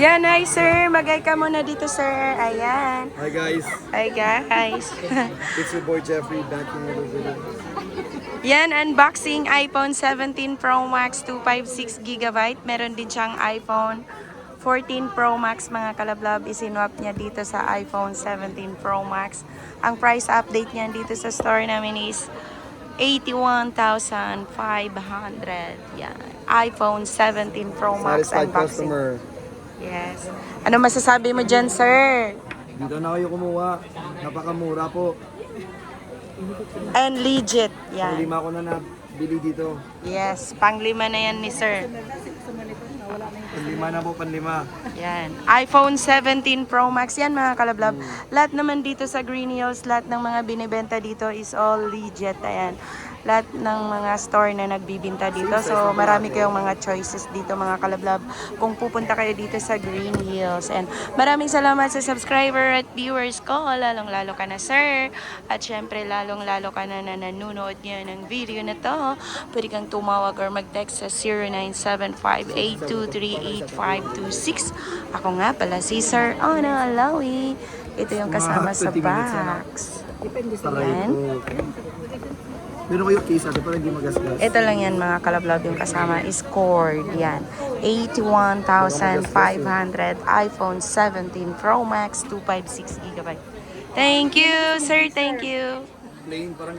Yan, hi sir. Magay ka muna dito sir. Ayan. Hi guys, Hi guys. it's your boy Jeffrey back in another video. Yan, unboxing iPhone 17 Pro Max 256GB. Meron din siyang iPhone 14 Pro Max mga kalablab. Isinwap niya dito sa iPhone 17 Pro Max. Ang price update niya dito sa store namin is 81,500. Yan. iPhone 17 Pro Max Satisfied unboxing. customer. Yes. Ano masasabi mo dyan, sir? Dito na kayo kumuha. Napakamura po. And legit. Yan. Lima ko na nabili dito. Yes. Panglima na yan ni sir. Panlima na po, panlima. Yan. iPhone 17 Pro Max. Yan mga kalablab. Lahat naman dito sa Green Hills, lahat ng mga binibenta dito is all legit. Ayan. Lahat ng mga store na nagbibinta dito. So, marami kayong mga choices dito mga kalablab kung pupunta kayo dito sa Green Hills. And maraming salamat sa subscriber at viewers ko. Lalong-lalo ka na, sir. At syempre, lalong-lalo ka na nanonood ngayon ng video na to. Pwede kang tumawag or mag-text sa 0975-823-8526. Ako nga pala si Sir Ana Alawi. Ito yung kasama sa box. Yan. Meron kayo case ate para hindi magasgas. Ito lang yan mga kalablab yung kasama is cord. Yan. 81,500 iPhone 17 Pro Max 256GB. Thank you, sir. Thank you. Plain, parang